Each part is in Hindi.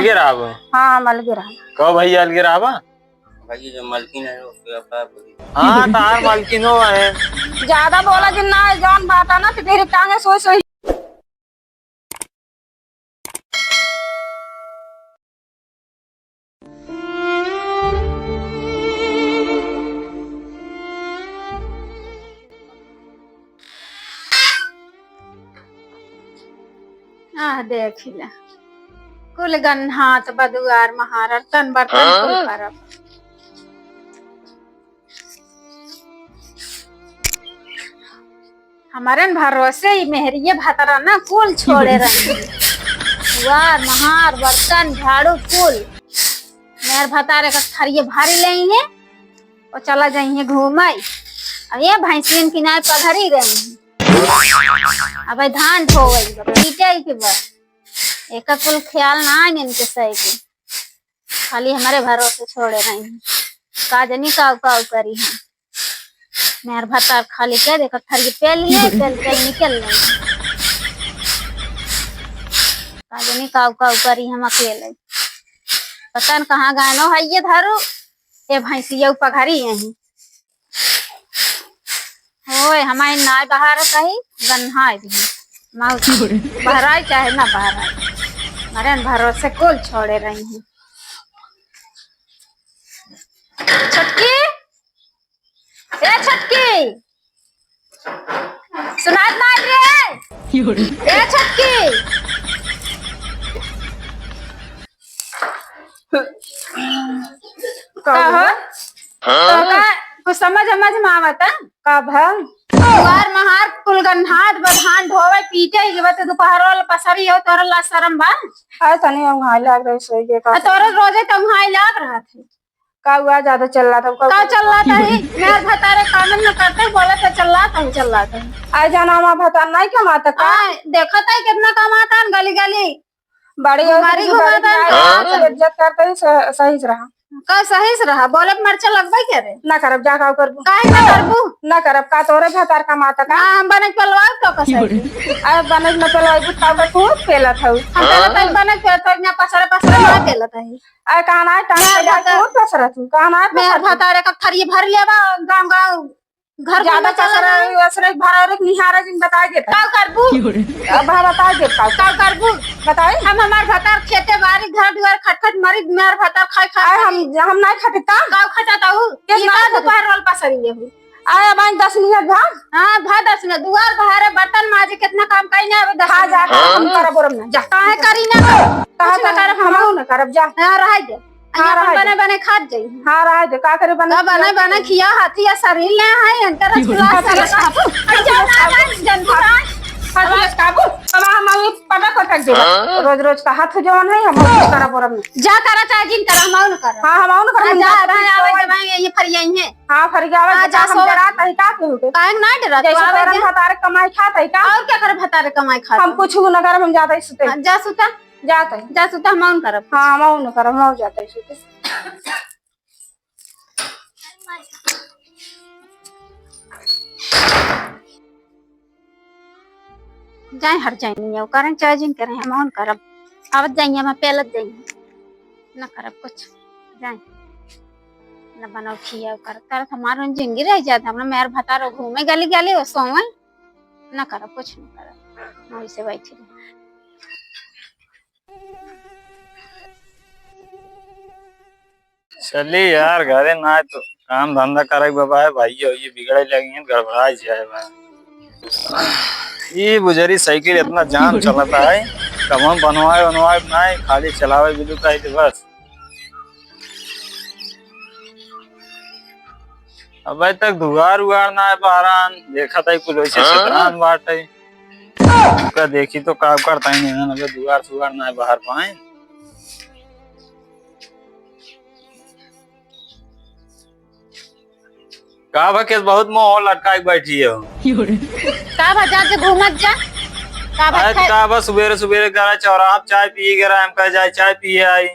गिराव। हाँ मल गिरा। कब भैया गिरावा भाई जो मालकिन है हाँ तार मालकिनो है। ज्यादा बोला जिन्ना जान बात है ना तो तेरी टांगे सोई सोई। देख ले कुल गन्हात बदुआर महार तन बर्तन कुल करब। हमारे भरोसे ही मेहरिये भतरा ना कुल छोड़े रहे वार महार बर्तन झाड़ू कुल मेहर भतारे का थरिये भारी लेंगे और चला जाइए घूमाई। अब ये भैंसिन की नाय पधरी रही अब धान ठो गई पीटे के बस एक कुल ख्याल ना आए इनके सही के खाली हमारे भरोसे छोड़े रही काजनी काव काव करी है मेहर भतार खाली कह दे थरिये पेल के निकल गए काजनी काव काव करी हम अकेले पता न कहाँ गानो है ये धारू ये भैंसिया पघारी यही होए हमारे नाय बाहर कही गन्हा भी बहराई चाहे ना बहराई हमारे भरोसे कुल छोड़े रही हैं। छटकी ए छटकी सुनात ना रे ए छटकी कहो कुछ समझ में आवता कब दुआर महार कुल गन्हात बधान ढोवे पीटे के बत दोपहर वाला पसरी हो तोरा ला शरम बा आ तनी उहाई लाग रही सोई के का तोरा रोजे त उहाई लाग रहा थे का हुआ ज्यादा चल रहा था का चल रहा था मेरे भतारे काम न करते बोला तो चल रहा था आ जाना मा भता नहीं कमाता का देखा था कितना कमाता गली गली बड़ी हमारी घुमाता इज्जत करते सही रहा का सही से रहा बोलत मरचा लगबई के रे ना करब जा का करबू काहे ना करबू ना करब का तोरे भतार कमाता का हम बनक पलवाई तो कसई आ बनक न पलवाई बुता का तू पेलत हउ हम पहले बनक पे तो ना पसरे ना पेलत है आ काना टांग तू पसरत तू काना मेरे भतारे का थरिये भर लेबा गांव घर ज्यादा पसरे असरे भरा रे निहारा जिन बता दे का करबू अब बता दे का करबू बताई हम हमार भतार खेते बारी घर दुआर खटखट मरी मेर भतार खाई हम नहीं खटता का खटाता हूं कितना दोपहर वाल पसरी ले हूं आया बाई 10 मिनट भा हां भा 10 मिनट दुआर बहारे बर्तन माजे कितना काम कइने अब खा जा हम करब बोरम ना जा काहे करी ना कहा कर हम ना करब जा हां रह दे बने बने खात जाई हां रह दे का करे बने बने खिया हाथी या शरीर ले है अंतर फसलस काबू अब हम पटा पटक दे रोज रोज का हाथ जवन है हम कुछ करा परम जा करा चाहे जिन करा हम न कर हां हम न कर जा आवे भाई ये फरिया है हां फरिया आवे जा हम डरा तई का के काहे ना डरा तो आवे भतारे कमाई खात है का और क्या करे भतारे कमाई खात हम कुछ न कर हम जाते सुते जा सुता जा सुता हम न करब हां हम न करब हम जाते सुते जाए हर जाए करें चाहे जिन करें हम ऑन करब आवत जाइए हम पेलत जाइए न करब कुछ जाए न बनाओ खिया कर हमारा जिंदगी रह जाता हमरा मेर भतारो घूमे गली गली ओ सोवे न करब कुछ न करब हम इसे बैठी चली यार घरे ना तो काम धंधा करे बाबा है भाई ये बिगड़े लगी है गड़बड़ा जाए ये बुजरी साइकिल इतना जाम चलता है कब हम बनवाए नहीं खाली चलावे विद्युत आई थी बस अब तक दुगार उगार ना है बहरान देखा था कुछ वैसे शतरान बाट है देखी तो काम करता ही नहीं अबे दुगार सुगार ना है बाहर पाए का भकेस बहुत मोह लटका के बैठी है का भजा के घूमत जा का बस सुबेरे सुबेरे करा चौराहा चाय पिए गरा हम कह जाए चाय पिए आई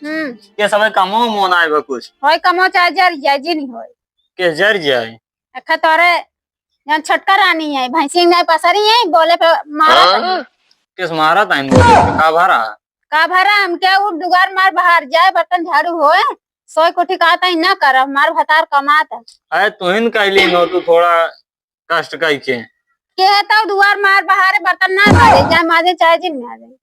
के समय कमो मोन आए बा कुछ होय कमो चाय जर जी नहीं होय के जर जाए अखा तोरे यहां छटका रानी है भैंसी नहीं पसरी है बोले पे मारा किस मारा था इन बोले का भरा का भरा हम क्या उठ दुगार मार बाहर जाए बर्तन झाड़ू होए सोई को ठिकाता ही ना कर मार भतार कमाता अरे तुहिन कहली नो तू थोड़ा कष्ट कई के कहता दुआर मार बाहर बर्तन ना मारे जाए माजे चाहे जिन में आ जाए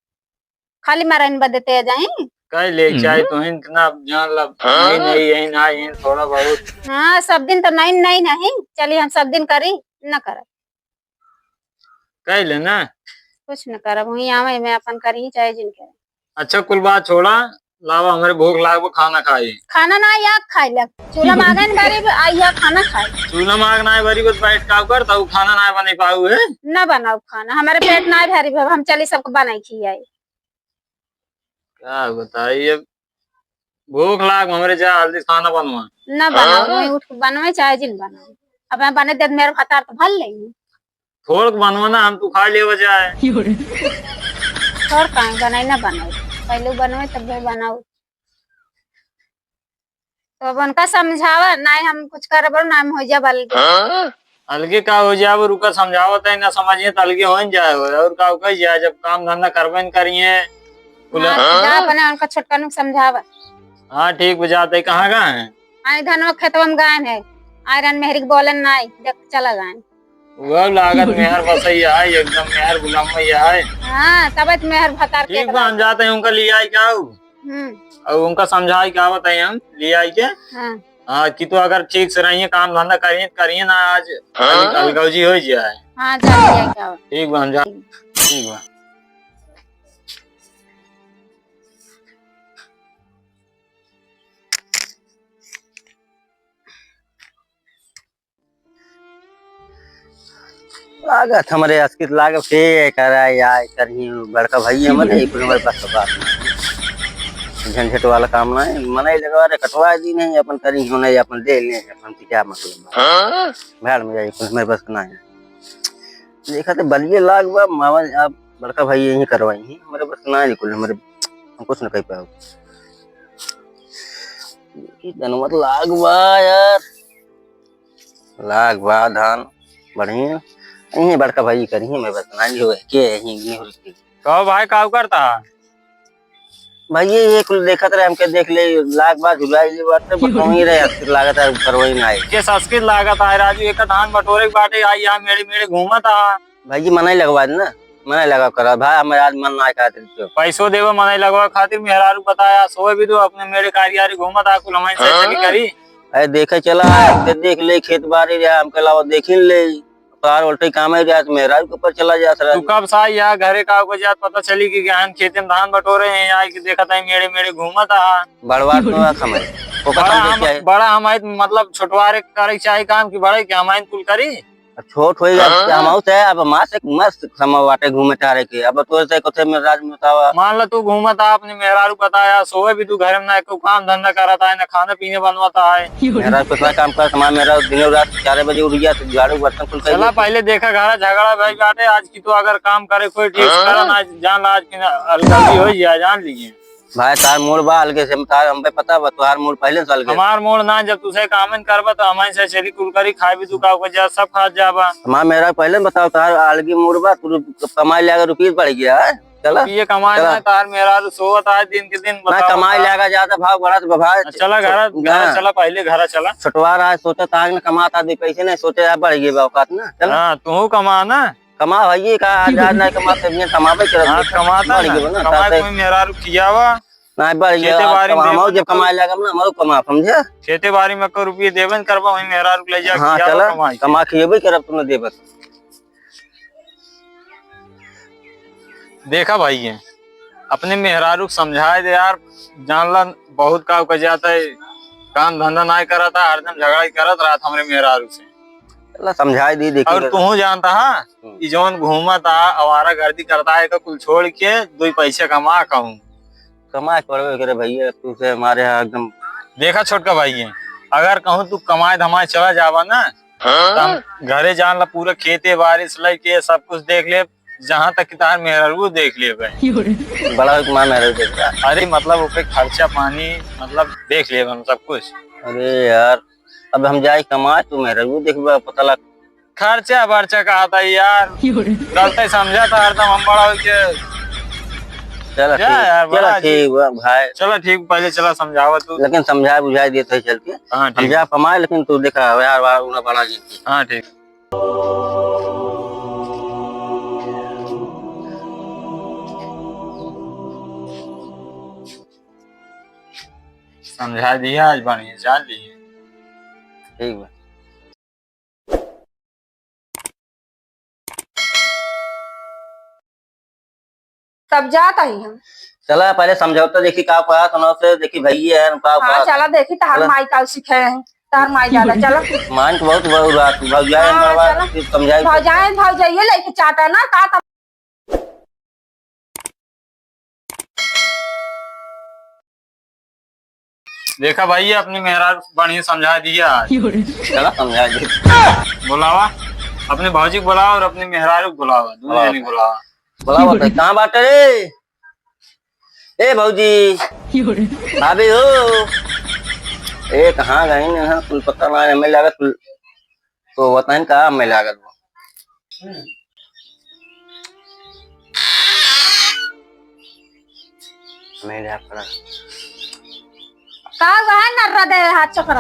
खाली मारन बदते जाए कई ले चाहे तुहिन ना जान लब नहीं नहीं यही ना यही थोड़ा बहुत हाँ सब दिन तो नहीं नहीं नहीं चलिए हम सब दिन करी न कर कह ले ना। कुछ न करब वही आवे मैं अपन करी चाहे जिन करे अच्छा कुल बात छोड़ा, लावा हमारे भूख लाग खाना खाई। खाना ना या खाई लग चूल्हा मांगन बारी आइया खाना खाई चूल्हा मांग ना बारी बस बैठ का कर ताऊ खाना ना बने पाऊ है न बनाओ खाना हमारे पेट ना भरी हम चली सबको बनाई खियाई क्या बताइए भूख लाग हमारे जा हल्दी खाना बनवा न बनाओ वही उठ के बनवे चाहे जिन बनाओ अब मैं बने दे मेरे भतार तो भल लेंगे थोड़ बनवाना हम तू खा ले बजाए और कहीं बनाई ना बनाओ पहले बनवे तब बनाओ तो अब उनका समझावा ना हम कुछ करे ना हम हो जा बल अलगे का हो जाए रुका समझावत है ना समझिए तो अलगे हो जाए और का कही जाए जब काम धंधा करबे करिए जा बने उनका छोटका नुक समझावा। हाँ ठीक बजाते कहाँ गए हैं आई धनवा खेतवा में गायन है आयरन मेहरी बोलन ना देख चला गायन वह लागत मेहर बसैया है एकदम मेहर गुलाम है। हाँ तब मेहर भतार के ठीक बा हम जाते हैं उनका ले आई क्या और उनका समझाई क्या बताइए हम ले आई के हाँ कि तो अगर ठीक से रहिए काम धंधा करिए ना आज अलगौजी हो जाए। हाँ जा क्या ठीक बा हम जा ठीक बा। लागत हमारे अस्कित लागत के करा या करही बड़का भाई हमारे एक नंबर पास बात झंझट वाला काम ना है मनाई लगवा रे कटवा दी नहीं अपन करी होने अपन दे ले अपन क्या मतलब भेड़ में जाई मेरे पास ना है देखा तो बलिए लाग बा मामा आप बड़का भाई यही करवाई ही हमारे पास ना है कुल हमारे हम कुछ ना कह पाओ की धनवत लाग बा यार लाग बा धान बढ़िया यही बड़का भाई करी मैं बस नानी हो के यही कहो भाई काम करता भाई ये कुल देखत रहे हमके देख ले लाख बार जुलाई ले बात बताऊं रहे अस्कित लागत है करवाई ना है के संस्कृत लागत है राजू एक धान बटोरे बाटे आई यहां मेरे मेरे घूमत आ भाई जी मनाई लगवा देना मनाई लगा करा भाई हमें आज मन ना खातिर तो पैसो देव मनाई लगवा खातिर मेहरारू बताया सोए भी तो अपने मेरे कार्यारी घूमत आ कुल हमारी से चली करी अरे देखे चला देख ले खेत बाड़ी रहा हमके अलावा देख ले तार उल्टे काम है रहा मेहरारू के ऊपर चला जा तू कब सा या घरे का को जात पता चली कि गहन खेते में धान बटोरे हैं आई कि देखत है मेरे मेरे घूमत आ बड़वार तो खमय बड़ा हमारे मतलब छोटवारे करे चाहे काम की बड़े क्या हमारे कुल करी छोट हो गया हम से अब मास एक मस्त समय वाटे घूमे तारे के अब तो से कोथे में राज में बतावा मान लो तू घूमत आ अपने मेहरारू बताया सोए भी तू घर में ना को काम धंधा करता है ना खाना पीने बनवाता है मेरा कितना काम कर समा मेरा दिन रात 4 बजे उठ गया तो झाड़ू बर्तन कुल कर चला पहले देखा घर झगड़ा भाई बाटे आज की तो अगर काम करे कोई ठीक करा ना जान आज की अलग हो जाए जान लीजिए भाई तार मोड़ बा अलगे से तार हम पे पता बा तुहार मोड़ पहले से अलगे हमार मोड़ ना जब तुसे कामन करबा तो हमारे से चली कुल करी खाए भी तू का जा सब खा जाबा हमार मेरा पहले बताओ तार अलगे मोड़ बा तू कमाई लेगा रुपये बढ़ गया है चला ये कमाई ना तार मेरा सोवत आज दिन के दिन ना कमाई लेगा ज्यादा भाव बढ़ा तो भाई चला घर चला पहले घर चला छुटवा रहा है सोचा तार ने कमाता दे पैसे नहीं सोचे बढ़ गए औकात ना चला तू कमा ना कमा भाई का आजाद नहीं कमाते कमावे कमाता कोई मेरा किया हुआ ना बढ़ गया हम जब कमाए लगा ना हमारो कमा समझे खेती बाड़ी में को रुपये देबन करबा वही मेरा ले जा हां चला कमा खिएबे करब तू न देबे देखा भाई ये अपने मेहरारू समझाए दे यार जानला बहुत काम कर जाता है काम धंधा नहीं करता हरदम झगड़ा ही करत रहा हमारे मेहरारू से चला समझाए दी देखी और तू जानता हां कि जोन घूमता आवारा गर्दी करता है का कुल छोड़ के 2 पैसे कमा कहूं कमाए करवे करे भैया तू से हमारे यहाँ एकदम देखा छोटका भाई है अगर कहूँ तू कमाए धमाए चला जावा ना तो घरे जान ला पूरा खेते बारिश लेके सब कुछ देख ले जहाँ तक तार मेहरारू देख ले बड़ा मेहरारू देख रहा अरे मतलब ऊपर खर्चा पानी मतलब देख ले सब कुछ अरे यार अब हम जाए कमाए तो मेहरारू देख पता लग खर्चा बर्चा का आता है यार गलत समझा था हरदम हम बड़ा चलो जा यार, ठीक, चलो बड़ा ठीक बा भाई। चलो ठीक, पहले चला समझावा तू। लेकिन समझा बुझाई देते है चल के। हाँ ठीक। समझा कमाए, लेकिन तू देखा यार बार बना जी। हाँ ठीक। समझा दिया आज, बढ़िया जान लिए। ठीक बा। तब जाता ही हम। चला पहले समझौता देखी का कहा सुनो से, देखी भैया है का हाँ कहा। चला देखी तहार चला। माई का सिखे हैं, तहार माई ज्यादा चलो। मान के बहुत बहुत रात भौजाई हाँ, मरवा चला। फिर समझाई। भौजाइए लेके चाटा ना का तब। देखा भाई, अपनी मेहरारू बढ़िया समझा दिया आज। चला समझा दे। बुलावा अपने भौजी को, बुलावा और अपनी मेहरारू को बुलावा, दोनों जनी बुलावा। बोला बता कहाँ बात रे। ए भौजी भाभी हो। ए कहाँ गई ना, कुल पता ना हमें लागत कुल तो बताइन कहाँ हमें लागत वो। मेरे आप पड़ा। का वह नर्रा दे हाथ चकरा।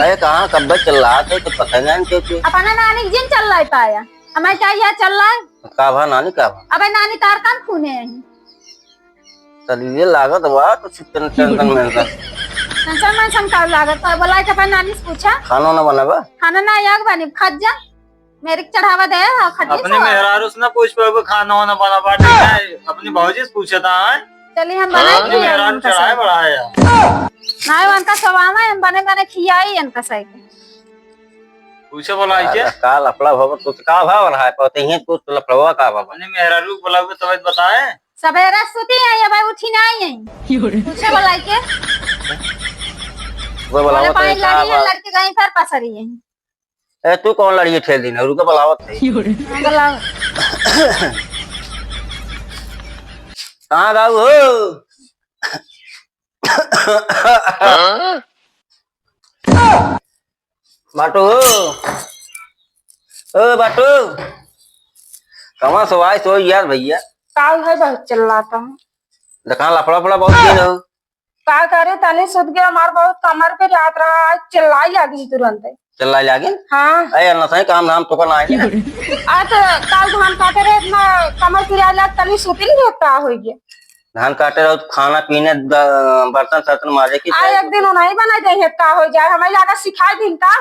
अरे कहाँ कब चल रहा था तो पता नहीं क्यों। अपना नानी जिन चल रहा है पाया, हमें चाहिए चल रहा है। का भा नानी का भा। अबे नानी तार काम खूने है। चलिए लागत हुआ तो टेंशन में टेंशन का लागत है, बोला के अपन नानी से पूछा। खाना ना बनावा। खाना ना याग बनी खज जा, मेरे को चढ़ावा दे खटी। अपने मेहरारू से ना पूछ पाओगे खाना वाना बना पाटे है, अपनी भौजी से पूछा था। चलिए हम बनाए अपने मेहरारू चढ़ाए बढ़ाया ना उनका स्वभाव है, हम बने बने खियाई इनका सही के। पूछे बोला क्या का लफड़ा भव तो का भाव रहा है पते ही कुछ लफड़ा का भाव। अपने मेहरारू को बुलाओगे तब बताए। सवेरे सुती है या भाई उठी ना आई है। पूछे बोला के वो बुलावत पानी है लड़ी है, का। लड़के कहीं पर पसरी है। ए तू कौन लड़ी ठेल दिन रुको बुलावत है। बोला कहां गाऊ हो। बाटू ओ बाटू कहाँ सो आए सो यार भैया। काल है बहुत चिल्लाता हूँ। देखा लफड़ा फड़ा बहुत दिन हो। का करे तने सुध गया, हमार बहुत कमर पे रात रहा है, चिल्लाई आ गई तुरंत। चल लागिन। हाँ अरे अन्ना सही काम नाम तो करना है। आज काल धान काटे रहे, इतना कमर की रात तनी सुती नहीं रहता हो गया। धान काटे रहो तो खाना पीने बर्तन सर्तन मारे की आ एक दिन नहीं बना दे का हो जाए, हमें लगा सिखाई दिन का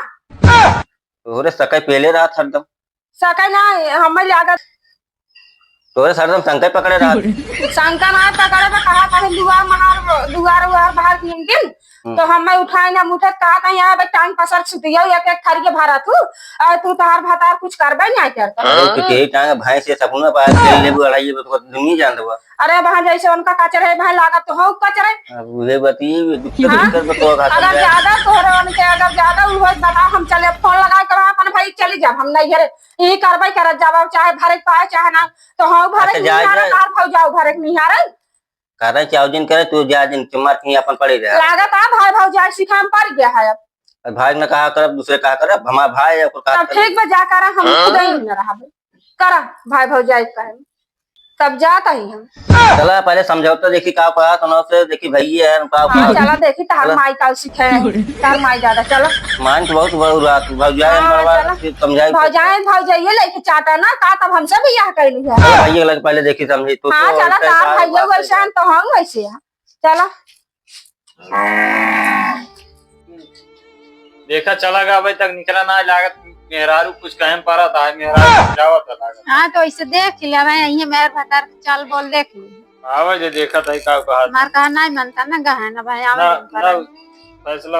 तोरे सके पहले रहा हरदम। सके ना हमें लगा तोरे सरदम संकट पकड़े रहा। शंका ना पकड़े तो कहा कहीं दुआर उआर बाहर दिन तो हमें उठाए ना मुठे कहा कहीं यहाँ टांग पसर छुटिया एक एक खरी के भरा तू और तू तहार भातार कुछ करबे नहीं करता। अरे के टांग भाई से सपना पाए तेल लेबू अढ़ाई तो दुनिया जान दबा। अरे वहां जैसे उनका कचरे है भाई लागत तो हो कचरे। अब ये बती दिक्कत तो अगर ज्यादा तोहरे उनके अगर ज्यादा हुआ बता, हम चले फोन लगा के अपन भाई चली जा, हम नहीं घरे यही करबे कर जाब, चाहे भरे पाए चाहे ना तो हो भरे निहारे कार भाव जाओ भरे निहारे करे चाव दिन करे तू जा दिन के मार के अपन पड़ी रहा। लागत आ भाई भाव जाए सिखा में पड़ गया है। अब भाई ने कहा कर दूसरे कहा कर हमारा भाई है तब ठीक बा जा कर हम खुद ही न रहबे करा भाई भाव जाए कहे तब जाता ही हम। चला पहले समझौता देखी का कहा सुनो से, देखी भैया है का हाँ चला देखी तहार माई का सिखे तहार माई ज्यादा चलो। मान के बहुत बहुत रात भौजाई मरवा फिर समझाई। भौजाइए लेके चाटा ना का तब हमसे भी यह कैली है। भैया लग पहले देखी समझी तो। हाँ चला तार भैया वैसे तो हम वैसे चला। देखा चला गया अभी तक निकला ना लागत, मेहरारू कुछ कहे पारा था, मेहरारू जावा था लागत। हाँ तो इसे देख लिया मैं यही मेरे भतार चल बोल देख लिया। आवाज देखा था का कहा मार कहा नहीं मनता ना गहे ना भाई ना फैसला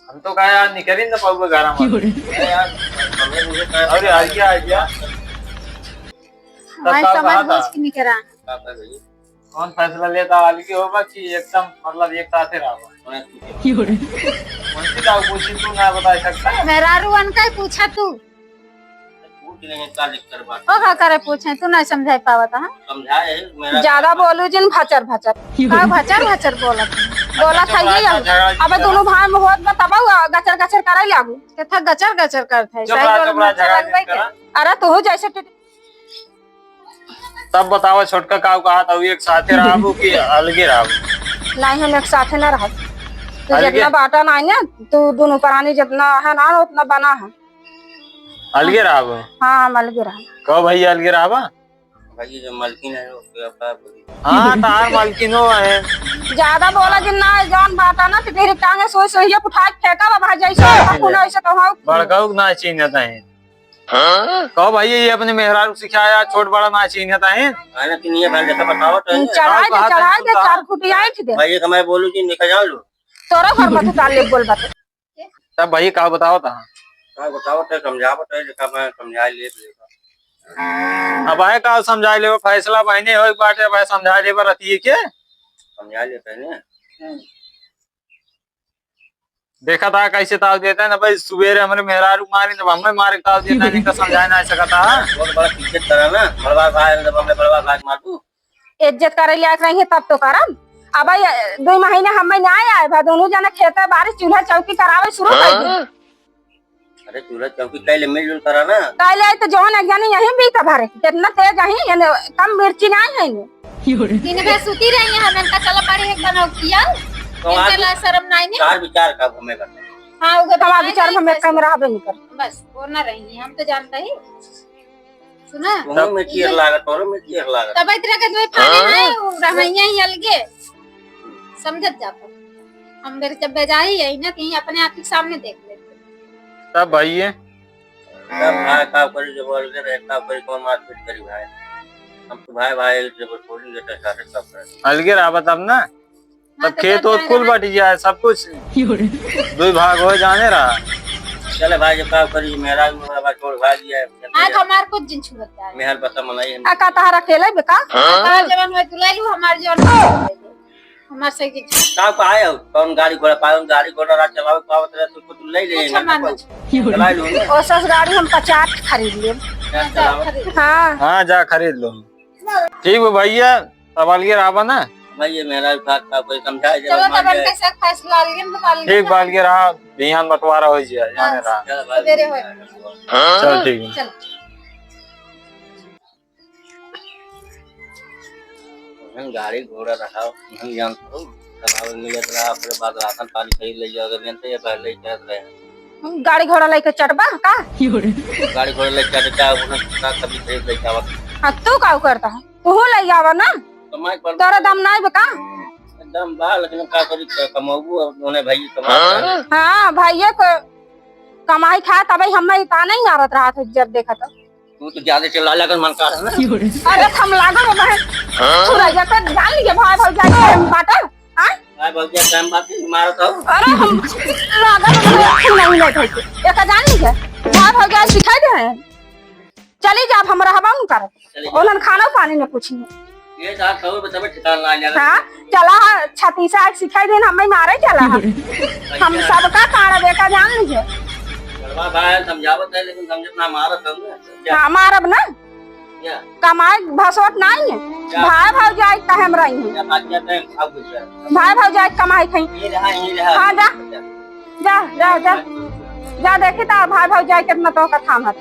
हम तो कहा यार निकल ही ना पाऊंगा गाना यार। अरे आ गया भाई समझ बूझ के निकला। कौन फैसला लेता अलग होगा कि एकदम मतलब एक साथ ही रहा। कौन सी का पूछी तू ना बता सकता। मेरा रुअन का पूछा तू ओ का करे पूछे तू नहीं समझाई पावत। हां ज्यादा बोलू जिन भचर भचर का भचर बोला था ये। अबे दोनों भाई में होत बताबा गचर गचर करे लागू के था गचर गचर करथे सही बोल। अरे तू जैसे तब बताओ छोटका काऊ कहा था एक साथे रहबो कि अलगे रहबो? नहीं हम एक साथ ना रह तो अलगे? जितना बाटा नहीं ना तू दोनों प्राणी जितना है ना उतना बना है। अलगे रहबो? हाँ हम अलगे रह। कहो भैया अलगे रहबा? भाई जो मालकिन है उसके अपना हाँ तार मालकिनो है। ज्यादा बोला कि ना जान बाटा ना तो तेरी टांगे सोई सोई उठा के फेंका भाई जैसे पुना ऐसे कहूं बड़काऊ ना चिन्हता है। कहो भैया ये अपने मेहरारू सिखाया छोट बड़ा ना चिन्हता है। आना कि नहीं भाई जैसा बताओ तो चढ़ाए दे 4 फुटिया ऐठ दे भाई एक मैं बोलूं जी निकल जाओ लो तोरा घर में तो ले बोल बात। तब भैया का बताओ था? हां बताओ तो समझाओ तो जैसा मैं समझा ले अब आए का समझा ले फैसला बहने हो बाटे भाई समझा ले रतिए के समझा ले पहले देखा था कैसे ताव देता है ना भाई सुबेरे हमारे मेहरारू मारे तो हमें मारे ताव देता नहीं तो समझा ना सकता। बहुत बड़ा इज्जत करा ना बड़वा भाई जब हमने बड़वा भाई मार दूं इज्जत करे लायक नहीं है तब तो करम। अब 2 महीने हमें ना आए भा दोनों जना खेते बारिश चूल्हा चौकी करावे शुरू कर दी। अरे चूल्हा चौकी कैले मिलजुल करा ना कैले तो जौन एक जानी यहीं भी भरे कितना तेज है कम मिर्ची नहीं है ने दिन भर सुती रही है हमन का चला पड़े एक बनाओ किया तो आज इनके ला शर्म नहीं ने। चार विचार का हमें करना हाँ उगे हमारा विचार में हमें कम रहबे नहीं कर बस और ना रही हम तो जानता ही सुना तुम्हें में चीर लागत और में चीर लागत तब इतना के तुम्हें फाने है रहैया ही अलगे समझत जाता हम मेरे जब बेजाई है ना कहीं अपने आंख के सामने देख लेते। तब भैया सब भाई का करी जब बोल के रहता करी कौन मारपीट करी भाई हम तो भाई भाई जब छोड़ी देते सारे सब करे अलगे रहबा तब ना हाँ, तब खेत और कुल बट जाए सब कुछ 2 भाग हो जाने रहा। चले भाई जब का करी मेरा मेरा छोड़ भाई दिया आज हमार कुछ दिन छुड़ता है मेहर पता मनाई है का तारा खेले बेका हमार जवान में तू ले लू हमार जवान हमार से की का को आया कौन गाड़ी घोड़ा पाओ गाड़ी घोड़ा रा चलावे पावत रहे तो कुछ ले ले चला लूं और सस गाड़ी हम 50 खरीद लिए। हाँ हाँ जा खरीद लो। ठीक है भैया तब अलगे रहबा ना भाई ये मेरा बात का कोई समझाए चलो जब तब कैसे फैसला लिए बता लिए ठीक बाल के रहा बिहान बंटवारा हो जाए जाने रहा। सवेरे हो चल ठीक है। चल हम गाड़ी घोड़ा रखा हम जानते हो चलावे मिलत रहा फिर बाद राशन पानी खरीद ले जाओ अगर ये पहले ही कहत रहे गाड़ी घोड़ा लेके चढ़बा का गाड़ी घोड़ा ले चढ़ता उन्हें कभी खरीद ले जावा हाँ तू का करता है तू ले आवा ना तो मैं पर तोरा दम नहीं बका एकदम बा लेकिन का करी कमाऊ उन्हें भाई कमा हाँ भैया को कमाई खा तब हमें इतना नहीं मारत रहा था जब देखा तो तू तो ज्यादा चला लगन मन का है ना अरे हम लागो बहन पूरा जगह जान लिए भाई भाई जाके बाटा हां भाई बहुत टाइम बात मारत हो अरे हम लागो नहीं ले थे एक जान लीजिए भाई भाई जाके सिखा दे चली जा हम रहबा न कर ओलन खाना पानी में कुछ नहीं ये साथ सब बता ठिकाना ला लगा हां चला छाती से आज सिखाई देन हमें मारे चला हम सबका काड़ा बेटा जान लीजिए बड़वा भाई समझावत है लेकिन समझत ना मारत हो हां मारब ना क्या कमाई भसवत नहीं है भाई भाई जाए त हम रही हैं क्या बात करते हैं आप कुछ भाई भाई जाए कमाई खई ये रहा हां जा जा जा जा जा देखी ता भाई भाई जाए कितना तो का थाम है